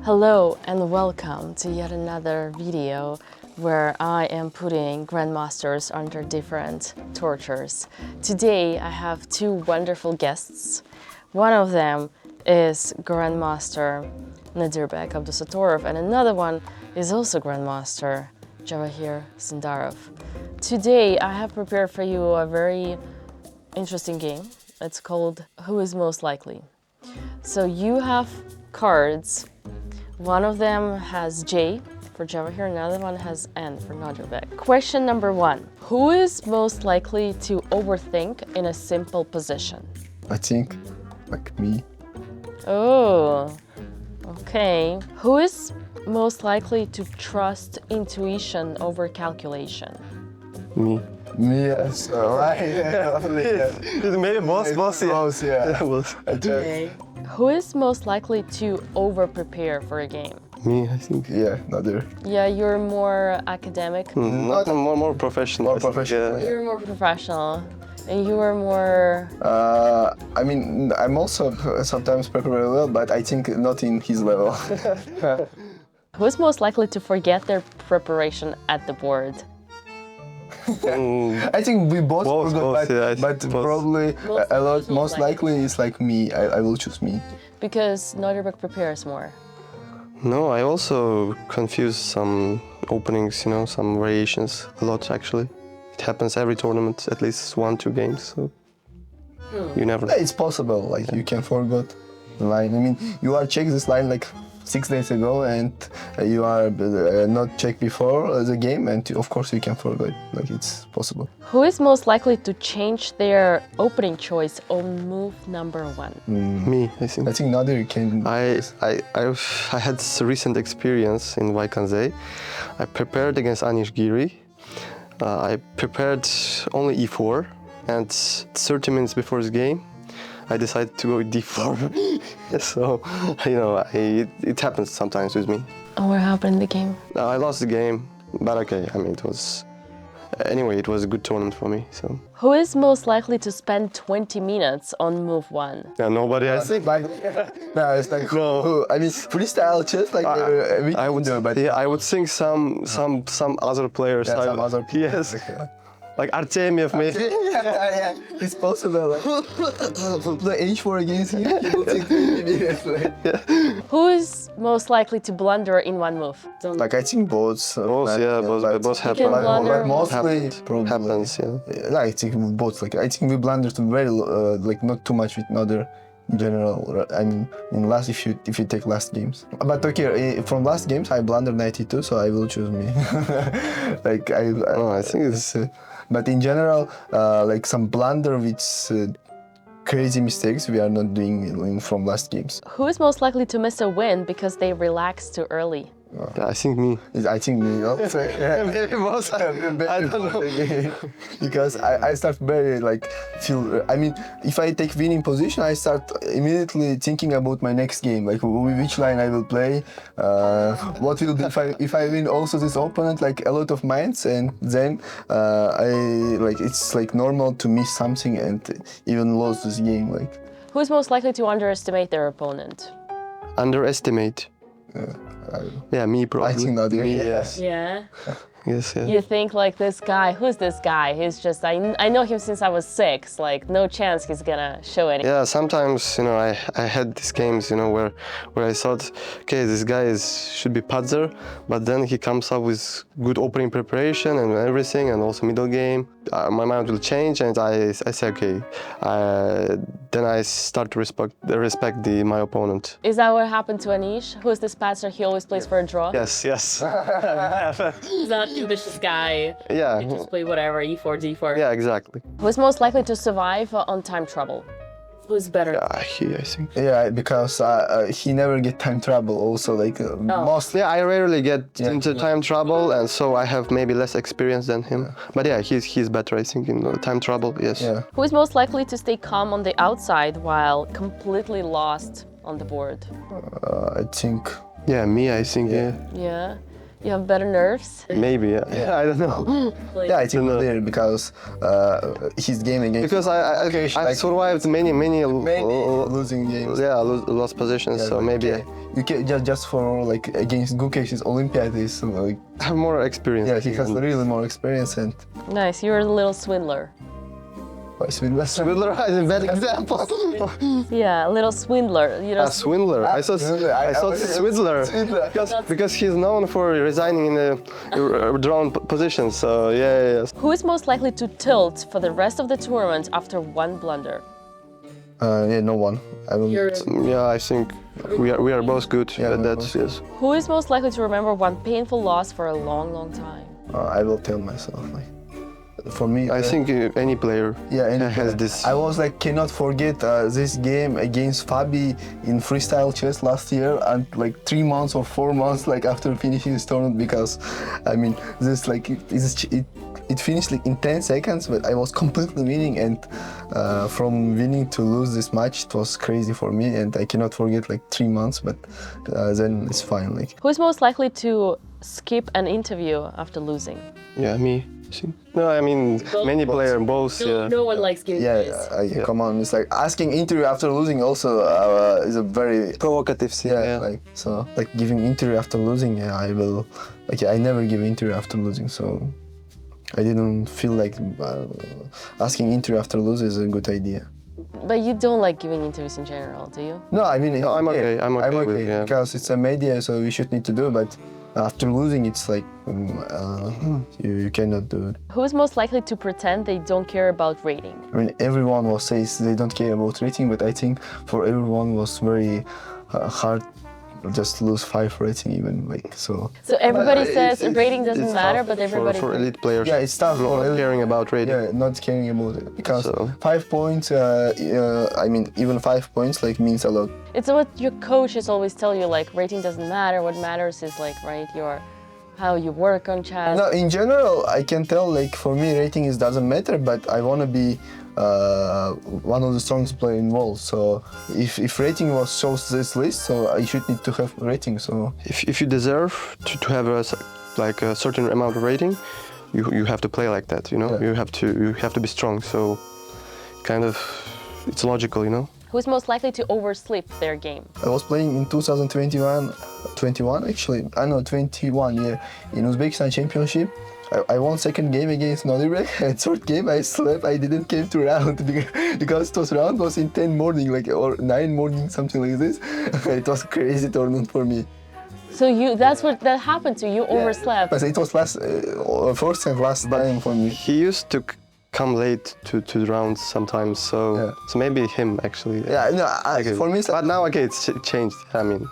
Hello and welcome to yet another video where I am putting grandmasters under different tortures. Today I have two wonderful guests. One of them is Grandmaster Nodirbek, Abdusattorov, and another one is also Grandmaster Javokhir, Sindarov. Today I have prepared for you a very interesting game. It's called Who is Most Likely. So you have cards. One of them has J for Javokhir, another one has N for Nodirbek. Question number one. Who is most likely to overthink in a simple position? I think, like me. Oh, okay. Who is most likely to trust intuition over calculation? Me. Me, yes. Maybe boss, yeah. Okay. Who is most likely to over-prepare for a game? Me, I think. Yeah, another. Yeah, you're more academic. Not more professional. More professional, yeah. You're more professional. And you are more... I mean, I'm also sometimes prepare very well, but I think not in his level. Who is most likely to forget their preparation at the board? I think we both forgot, yeah, but probably most likely is like me. I will choose me. Because Nodirbek prepares more. No, I also confuse some openings, some variations a lot actually. It happens every tournament, at least 1-2 games, so you never know. Yeah, it's possible, like you can forget the line. I mean, you are checked this line like 6 days ago and you are not checked before the game, and of course you can forget, like it's possible. Who is most likely to change their opening choice on move number one? Me, I think. I think neither can. I had this recent experience in Vaikanze. I prepared against Anish Giri. I prepared only e4, and 30 minutes before the game, I decided to go with d4. So, it happens sometimes with me. And what happened in the game? I lost the game, but okay, I mean, it was a good tournament for me, so. Who is most likely to spend 20 minutes on move one? Yeah, nobody, I think. No, it's like No. I mean, freestyle chess, like I would think some other players. Yeah, some other people. Yes. Like Artemiev, maybe. Yeah, it's possible. Like, the h4 against you, he will take 20 minutes. Who is most likely to blunder in one move? Like I think both. Both happen. can blunder. Like mostly, probably. Happens, yeah. I think both. Like I think we blundered very, like not too much with another. In general, I mean, if you take last games. But okay, from last games I blundered 92, so I will choose me. Like I think it's. But in general, like some blunder with crazy mistakes we are not doing from last games. Who is most likely to miss a win because they relaxed too early? I think me. I think me. Maybe both. I don't know. Because I start very I mean, if I take winning position, I start immediately thinking about my next game, like which line I will play, what will be if I win also this opponent, like a lot of minds, and then it's like normal to miss something and even lose this game. Like, Who is most likely to underestimate their opponent? Underestimate. Yeah, me probably. I think not. Me, Yes. Yeah. Yes, yeah. You think like this guy, who's this guy? He's just, I know him since I was 6, like no chance he's gonna show any. Yeah, sometimes, I had these games, where I thought, okay, this guy should be Padzer, but then he comes up with good opening preparation and everything, and also middle game. My mind will change, and I say, okay, then I start to respect my opponent. Is that what happened to Anish? Who's this Padzer? He always plays for a draw? Yes. He's not an ambitious guy. Yeah. He just play whatever, e4, d4. Yeah, exactly. Who's most likely to survive on time trouble? Who's better? He, I think. Yeah, because he never get time trouble. Also, like mostly. Yeah, I rarely get into time trouble, and so I have maybe less experience than him. But yeah, he's better, I think, in time trouble. Yes. Yeah. Who is most likely to stay calm on the outside while completely lost on the board? I think. Yeah, me, I think. Yeah. Yeah. You have better nerves? Maybe, yeah. I don't know. Yeah, I think there because his game against Because I survived many losing games. Yeah, lost positions, so maybe you can just for like against Gukesh's Olympiad is like I have more experience. yeah, he has really more experience and Nice, you're a little swindler. Swindler is a bad example. Yeah, a little swindler. You know, A swindler. I thought Swindler. Because he's known for resigning in a drawn position. So yeah. who is most likely to tilt for the rest of the tournament after one blunder? Yeah, no one. I will. Yeah, I think we are both good at that. Yes. Who is most likely to remember one painful loss for a long, long time? I will tell myself like. For me, I think any player has this. I was like cannot forget this game against Fabi in freestyle chess last year, and like 3 months or 4 months like after finishing this tournament, because I mean this like it finished like in 10 seconds, but I was completely winning, and from winning to lose this match, it was crazy for me, and I cannot forget like 3 months, but then it's fine. Like Who is most likely to skip an interview after losing? Yeah, me. No, I mean many players, both. No one likes giving yeah, come on, it's like asking interview after losing also is a very Provocative. like so like giving interview after losing. Yeah, I will like I never give interview after losing, so I didn't feel like asking interview after losing is a good idea. But you don't like giving interviews in general, do you? No, I mean I'm okay. I'm okay with, yeah. Because it's a media, so we should need to do it, but after losing, it's like you cannot do it. Who is most likely to pretend they don't care about rating? I mean, everyone will say they don't care about rating, but I think for everyone was very hard just lose 5 rating even like so. So everybody says rating doesn't matter, but everybody for elite players. Yeah, it's tough for not caring about rating. Yeah, not caring about it because So. 5 points. I mean, even 5 points like means a lot. It's what your coaches always tell you, like rating doesn't matter. What matters is like how you work on chess. No, in general, I can tell like for me rating doesn't matter, but I want to be one of the strongest players involved. So if rating shows this list, so I should need to have rating. So if you deserve to have a certain amount of rating, you have to play like that. You know, Yeah. you have to be strong. So kind of it's logical, you know. Who's most likely to oversleep their game? I was playing in 2021 actually. I know 21 in Uzbekistan Championship. I won second game against Nodirbek, and third game I slept. I didn't came to round because it round was in 10 morning, or 9 morning, something like this. It was a crazy tournament for me. So that happened to you, overslept. But it was first and last time for me. He used to come late to the rounds sometimes, so maybe him actually. Yeah, no, for me. But now it's changed. I mean.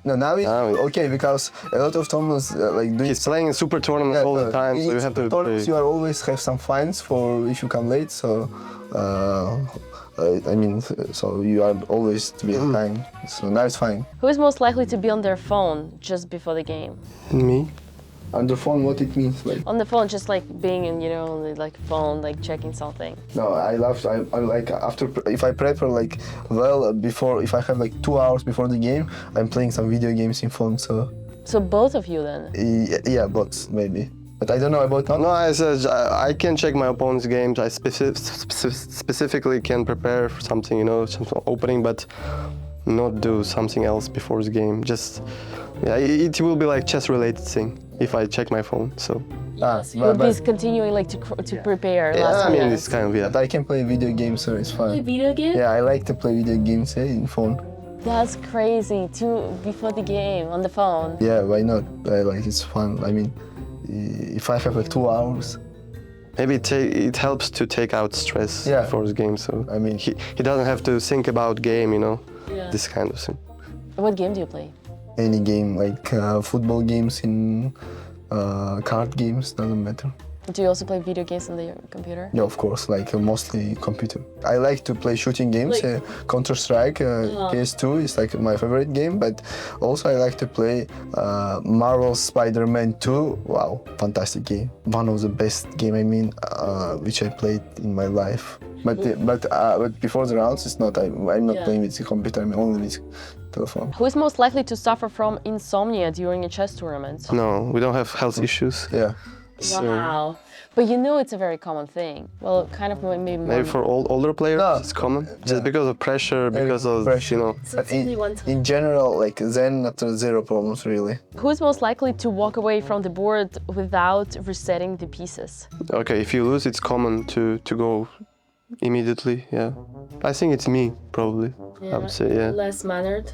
No, now it's okay because a lot of tournaments He's playing in super tournaments all the time, so you have to. Tournaments, you always have some fines for if you come late. So, I mean, so you are always to be on time. So now it's fine. Who is most likely to be on their phone just before the game? Me. On the phone, what it means like? On the phone, just like being in, like phone, like checking something. No, I like after if I prepare before, if I have 2 hours before the game, I'm playing some video games in phone. So both of you then? Yeah, both maybe. But I don't know about not. No, I said I can check my opponent's games. I specifically can prepare for something, some opening, but not do something else before the game. Just it will be like chess related thing if I check my phone. So you'll be continuing to prepare. I mean, it's kind of But I can play video games, so it's fun. Play video games? Yeah, I like to play video games in phone. That's crazy. Before the game on the phone. Yeah, why not? It's fun. I mean, if I have 2 hours. Maybe it helps to take out stress before the game. So I mean, he doesn't have to think about game, this kind of thing. What game do you play? Any game, like football games, card games, doesn't matter. Do you also play video games on the computer? Yeah, of course, like mostly computer. I like to play shooting games. Counter-Strike, PS2 is like my favorite game, but also I like to play Marvel Spider-Man 2. Wow, fantastic game. One of the best game, which I played in my life. But before the rounds, it's not. I'm not playing with the computer. I'm only with telephone. Who is most likely to suffer from insomnia during a chess tournament? No, we don't have health issues. Yeah. Wow. But you know it's a very common thing. Well, kind of maybe more... Maybe for older players, it's common. Just because of pressure, because of, you know... But in general, like then after zero problems, really. Who is most likely to walk away from the board without resetting the pieces? Okay, if you lose, it's common to go immediately, yeah. I think it's me, probably, I would say, yeah. Less mannered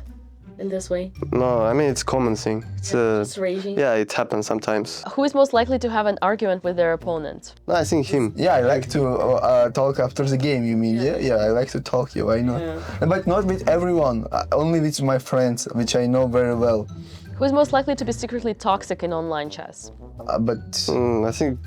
in this way? No, I mean, it's a common thing. It's just raging? Yeah, it happens sometimes. Who is most likely to have an argument with their opponent? No, I think him. Yeah, I like to talk after the game, you mean? Yeah, I like to talk, yeah, why not? Yeah. But not with everyone, only with my friends, which I know very well. Who is most likely to be secretly toxic in online chess? I think...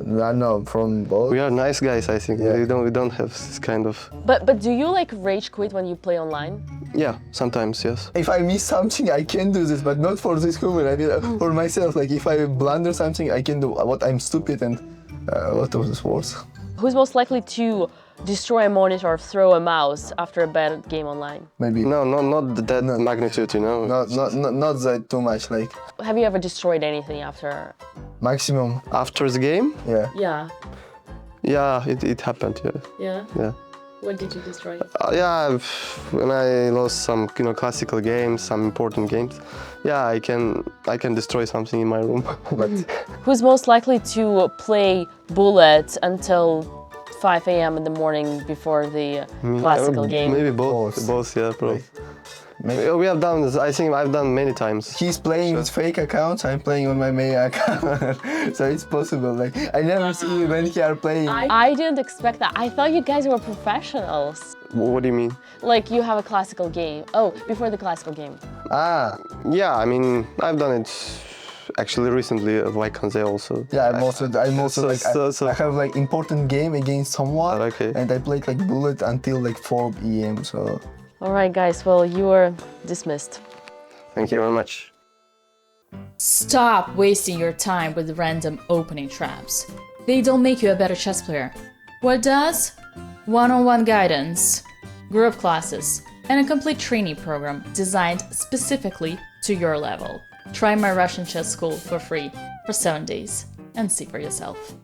No, from both. We are nice guys, I think. Yeah. We don't have this kind of... But do you like rage quit when you play online? Yeah, sometimes, yes. If I miss something, I can do this, but not for this human. I mean, for myself. Like if I blunder something, I can do what I'm stupid and a lot of this words. Who's most likely to destroy a monitor or throw a mouse after a bad game online? Maybe. No, not that magnitude, you know. Not that too much. Like. Have you ever destroyed anything after? Maximum. After the game? Yeah. Yeah. Yeah, it happened. Yeah. Yeah. Yeah. What did you destroy? Yeah, when I lost some, you know, classical games, some important games. Yeah, I can destroy something in my room. But who's most likely to play bullet until 5 a.m. in the morning before the classical game? Maybe both, yeah, probably. Maybe. We have done this, I think I've done many times. He's playing with fake accounts, I'm playing on my main account. So it's possible, like, I never see you when you are playing. I didn't expect that. I thought you guys were professionals. What do you mean? Like you have a classical game. Oh, before the classical game. Ah. Yeah, I mean, I've done it actually recently, like Kanze also. Yeah, I'm also I have like important game against someone, and I played like bullet until like 4 p.m. So. All right, guys. Well, you are dismissed. Thank you very much. Stop wasting your time with random opening traps. They don't make you a better chess player. What does? One-on-one guidance, group classes, and a complete training program designed specifically to your level. Try my Russian chess school for free for 7 days and see for yourself.